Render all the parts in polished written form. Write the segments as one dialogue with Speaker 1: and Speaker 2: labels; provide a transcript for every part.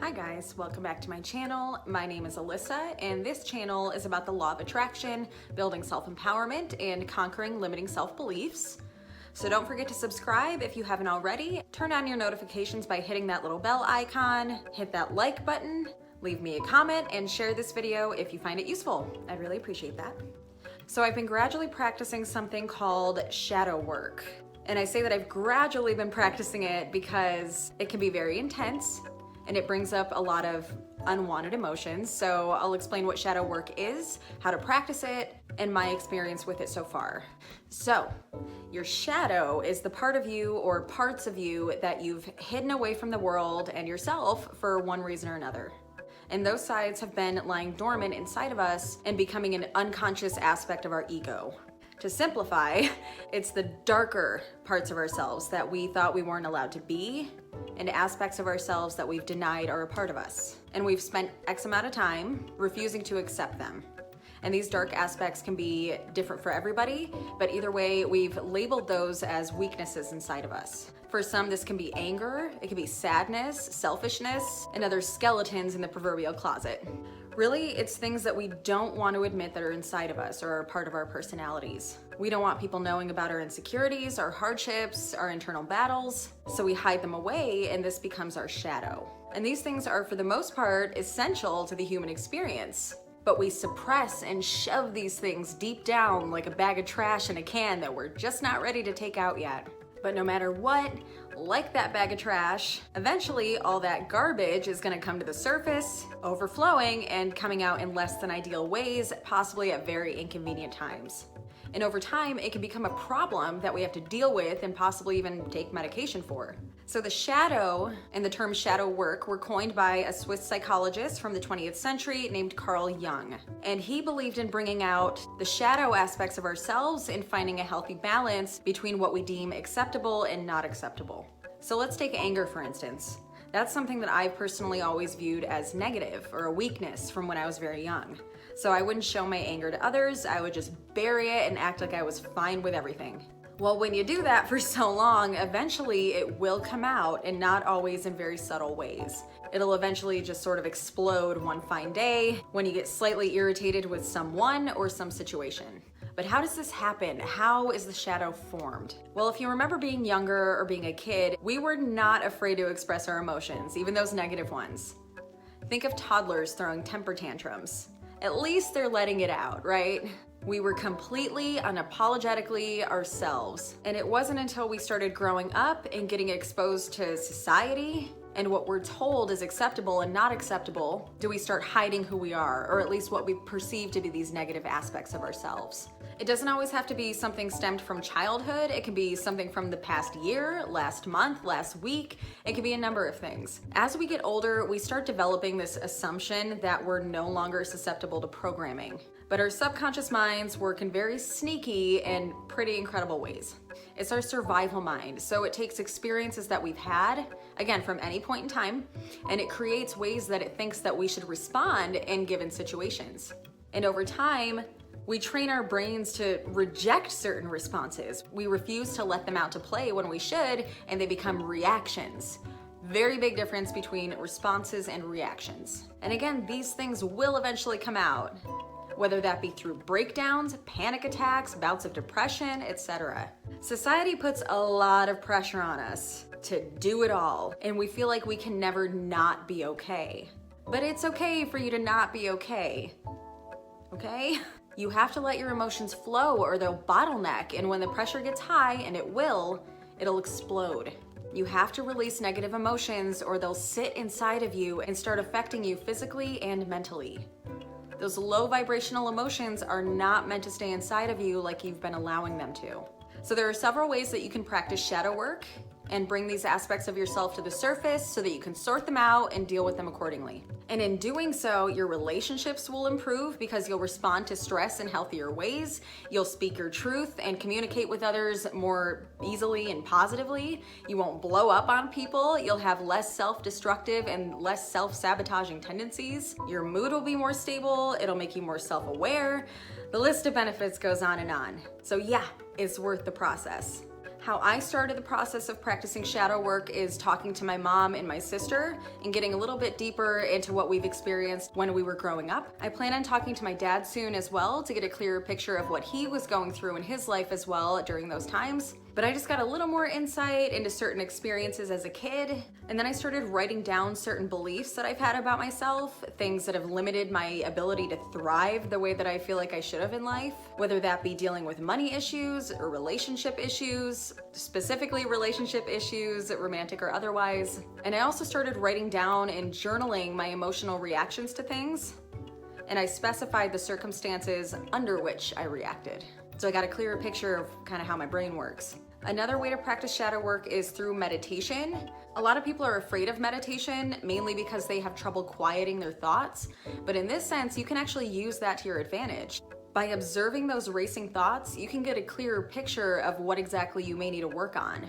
Speaker 1: Hi guys, welcome back to my channel. My name is Alyssa, and this channel is about the law of attraction, building self-empowerment, and conquering limiting self-beliefs. So don't forget to subscribe if you haven't already. Turn on your notifications by hitting that little bell icon, hit that like button, leave me a comment, and share this video if you find it useful. I'd really appreciate that. So I've been gradually practicing something called shadow work. And I say that I've gradually been practicing it because it can be very intense and it brings up a lot of unwanted emotions. So I'll explain what shadow work is, how to practice it, and my experience with it so far. So your shadow is the part of you or parts of you that you've hidden away from the world and yourself for one reason or another. And those sides have been lying dormant inside of us and becoming an unconscious aspect of our ego. To simplify, it's the darker parts of ourselves that we thought we weren't allowed to be, and aspects of ourselves that we've denied are a part of us. And we've spent X amount of time refusing to accept them. And these dark aspects can be different for everybody, but either way, we've labeled those as weaknesses inside of us. For some, this can be anger, it can be sadness, selfishness, and other skeletons in the proverbial closet. Really, it's things that we don't want to admit that are inside of us or are part of our personalities. We don't want people knowing about our insecurities, our hardships, our internal battles, so we hide them away, and this becomes our shadow. And these things are, for the most part, essential to the human experience. But we suppress and shove these things deep down like a bag of trash in a can that we're just not ready to take out yet. But no matter what, like that bag of trash, eventually all that garbage is gonna come to the surface, overflowing and coming out in less than ideal ways, possibly at very inconvenient times. And over time, it can become a problem that we have to deal with and possibly even take medication for. So the shadow and the term shadow work were coined by a Swiss psychologist from the 20th century named Carl Jung. And he believed in bringing out the shadow aspects of ourselves and finding a healthy balance between what we deem acceptable and not acceptable. So let's take anger, for instance. That's something that I've personally always viewed as negative or a weakness from when I was very young. So I wouldn't show my anger to others, I would just bury it and act like I was fine with everything. Well, when you do that for so long, eventually it will come out, and not always in very subtle ways. It'll eventually just sort of explode one fine day when you get slightly irritated with someone or some situation. But how does this happen? How is the shadow formed? Well, if you remember being younger or being a kid, we were not afraid to express our emotions, even those negative ones. Think of toddlers throwing temper tantrums. At least they're letting it out, right? We were completely, unapologetically ourselves. And it wasn't until we started growing up and getting exposed to society and what we're told is acceptable and not acceptable do we start hiding who we are, or at least what we perceive to be these negative aspects of ourselves. It doesn't always have to be something stemmed from childhood. It can be something from the past year, last month, last week. It can be a number of things. As we get older, we start developing this assumption that we're no longer susceptible to programming. But our subconscious minds work in very sneaky and pretty incredible ways. It's our survival mind, so it takes experiences that we've had, again, from any point in time, and it creates ways that it thinks that we should respond in given situations. And over time, we train our brains to reject certain responses. We refuse to let them out to play when we should, and they become reactions. Very big difference between responses and reactions. And again, these things will eventually come out, whether that be through breakdowns, panic attacks, bouts of depression, etc. Society puts a lot of pressure on us to do it all, and we feel like we can never not be okay. But it's okay for you to not be okay, okay? You have to let your emotions flow or they'll bottleneck, and when the pressure gets high, and it will, it'll explode. You have to release negative emotions or they'll sit inside of you and start affecting you physically and mentally. Those low vibrational emotions are not meant to stay inside of you like you've been allowing them to. So there are several ways that you can practice shadow work and bring these aspects of yourself to the surface so that you can sort them out and deal with them accordingly. And in doing so, your relationships will improve because you'll respond to stress in healthier ways. You'll speak your truth and communicate with others more easily and positively. You won't blow up on people. You'll have less self-destructive and less self-sabotaging tendencies. Your mood will be more stable. It'll make you more self-aware. The list of benefits goes on and on. So yeah, it's worth the process. How I started the process of practicing shadow work is talking to my mom and my sister and getting a little bit deeper into what we've experienced when we were growing up. I plan on talking to my dad soon as well to get a clearer picture of what he was going through in his life as well during those times. But I just got a little more insight into certain experiences as a kid, and then I started writing down certain beliefs that I've had about myself, things that have limited my ability to thrive the way that I feel like I should have in life, whether that be dealing with money issues or relationship issues, specifically relationship issues, romantic or otherwise. And I also started writing down and journaling my emotional reactions to things, and I specified the circumstances under which I reacted. So I got a clearer picture of kind of how my brain works. Another way to practice shadow work is through meditation. A lot of people are afraid of meditation, mainly because they have trouble quieting their thoughts. But in this sense, you can actually use that to your advantage. By observing those racing thoughts, you can get a clearer picture of what exactly you may need to work on.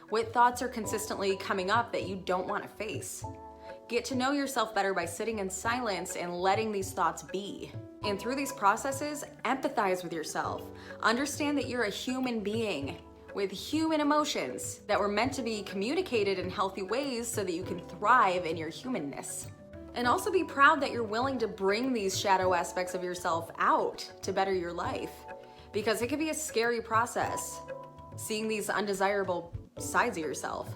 Speaker 1: What thoughts are consistently coming up that you don't want to face? Get to know yourself better by sitting in silence and letting these thoughts be. And through these processes, empathize with yourself. Understand that you're a human being with human emotions that were meant to be communicated in healthy ways so that you can thrive in your humanness. And also be proud that you're willing to bring these shadow aspects of yourself out to better your life, because it can be a scary process, seeing these undesirable sides of yourself.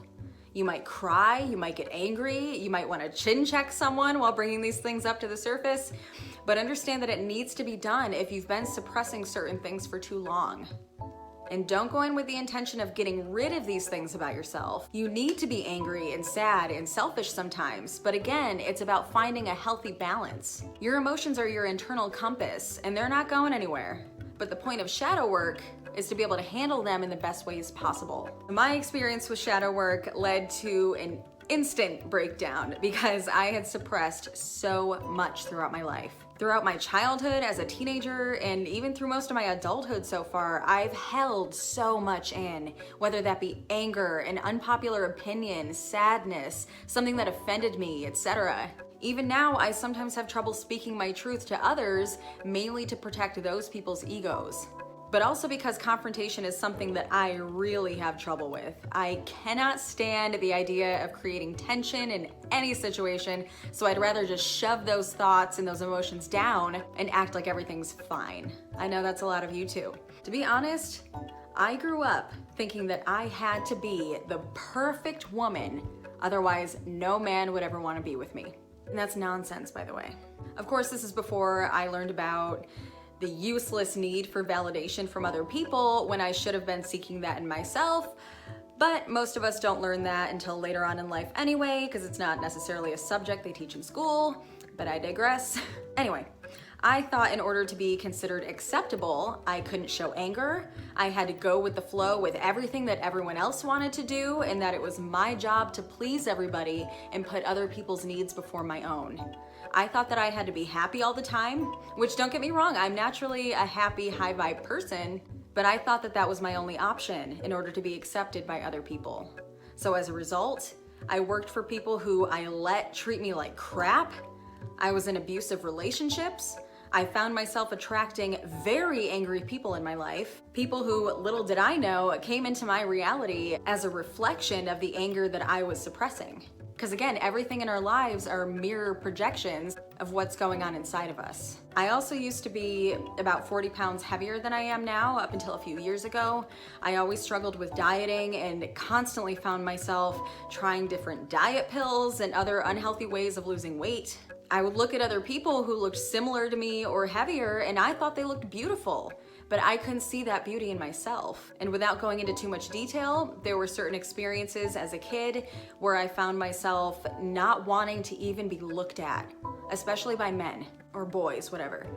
Speaker 1: You might cry, you might get angry, you might want to chin check someone while bringing these things up to the surface, but understand that it needs to be done if you've been suppressing certain things for too long. And don't go in with the intention of getting rid of these things about yourself. You need to be angry and sad and selfish sometimes, but again, it's about finding a healthy balance. Your emotions are your internal compass, and they're not going anywhere. But the point of shadow work is to be able to handle them in the best ways possible. My experience with shadow work led to an instant breakdown because I had suppressed so much throughout my life. Throughout my childhood as a teenager and even through most of my adulthood so far, I've held so much in, whether that be anger, an unpopular opinion, sadness, something that offended me, etc. Even now, I sometimes have trouble speaking my truth to others, mainly to protect those people's egos. But also because confrontation is something that I really have trouble with. I cannot stand the idea of creating tension in any situation, so I'd rather just shove those thoughts and those emotions down and act like everything's fine. I know that's a lot of you too. To be honest, I grew up thinking that I had to be the perfect woman, otherwise no man would ever want to be with me. And that's nonsense, by the way. Of course, this is before I learned about the useless need for validation from other people when I should have been seeking that in myself. But most of us don't learn that until later on in life anyway, because it's not necessarily a subject they teach in school, but I digress. Anyway, I thought in order to be considered acceptable, I couldn't show anger. I had to go with the flow with everything that everyone else wanted to do, and that it was my job to please everybody and put other people's needs before my own. I thought that I had to be happy all the time, which don't get me wrong, I'm naturally a happy, high vibe person, but I thought that that was my only option in order to be accepted by other people. So as a result, I worked for people who I let treat me like crap. I was in abusive relationships. I found myself attracting very angry people in my life, people who, little did I know, came into my reality as a reflection of the anger that I was suppressing. Because again, everything in our lives are mirror projections of what's going on inside of us. I also used to be about 40 pounds heavier than I am now up until a few years ago. I always struggled with dieting and constantly found myself trying different diet pills and other unhealthy ways of losing weight. I would look at other people who looked similar to me or heavier, and I thought they looked beautiful, but I couldn't see that beauty in myself. And without going into too much detail, there were certain experiences as a kid where I found myself not wanting to even be looked at, especially by men or boys, whatever.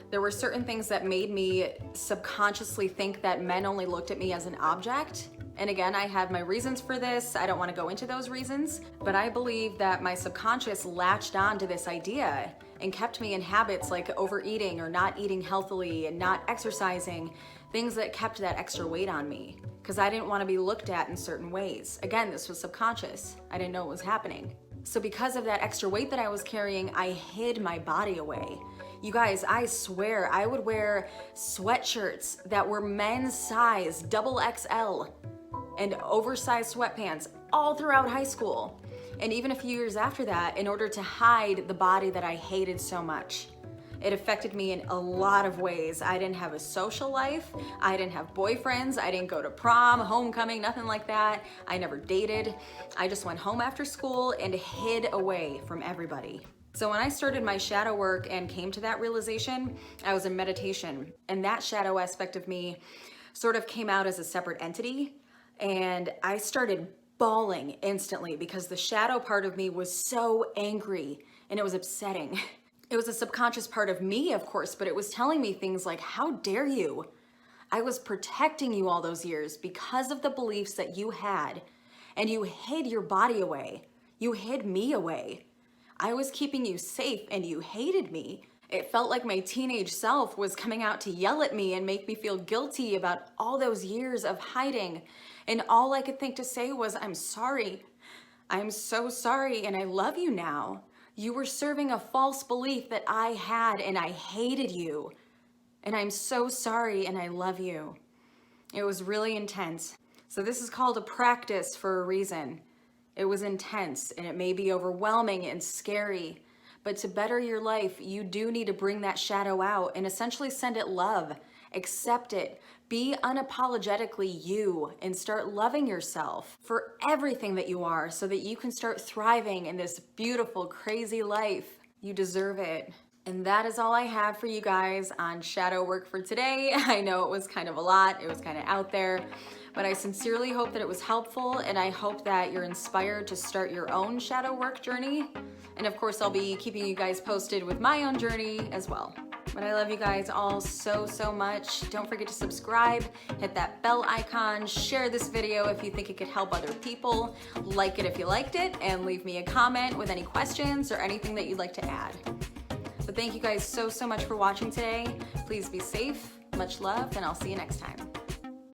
Speaker 1: There were certain things that made me subconsciously think that men only looked at me as an object. And again, I had my reasons for this. I don't want to go into those reasons, but I believe that my subconscious latched on to this idea and kept me in habits like overeating or not eating healthily and not exercising, things that kept that extra weight on me because I didn't want to be looked at in certain ways. Again, this was subconscious. I didn't know what was happening. So because of that extra weight that I was carrying, I hid my body away. You guys, I swear I would wear sweatshirts that were men's size, double XL. and oversized sweatpants all throughout high school. And even a few years after that, in order to hide the body that I hated so much. It affected me in a lot of ways. I didn't have a social life. I didn't have boyfriends. I didn't go to prom, homecoming, nothing like that. I never dated. I just went home after school and hid away from everybody. So when I started my shadow work and came to that realization, I was in meditation. And that shadow aspect of me sort of came out as a separate entity. And I started bawling instantly because the shadow part of me was so angry and it was upsetting. It was a subconscious part of me, of course, but it was telling me things like, how dare you? I was protecting you all those years because of the beliefs that you had, and you hid your body away. You hid me away. I was keeping you safe and you hated me. It felt like my teenage self was coming out to yell at me and make me feel guilty about all those years of hiding. And all I could think to say was, I'm sorry. I'm so sorry, and I love you now. You were serving a false belief that I had, and I hated you. And I'm so sorry, and I love you. It was really intense. So this is called a practice for a reason. It was intense, and it may be overwhelming and scary. But to better your life, you do need to bring that shadow out and essentially send it love. Accept it. Be unapologetically you and start loving yourself for everything that you are so that you can start thriving in this beautiful, crazy life. You deserve it. And that is all I have for you guys on shadow work for today. I know it was kind of a lot. It was kind of out there. But I sincerely hope that it was helpful, and I hope that you're inspired to start your own shadow work journey. And of course, I'll be keeping you guys posted with my own journey as well. But I love you guys all so, so much. Don't forget to subscribe, hit that bell icon, share this video if you think it could help other people, like it if you liked it, and leave me a comment with any questions or anything that you'd like to add. But thank you guys so, so much for watching today. Please be safe, much love, and I'll see you next time.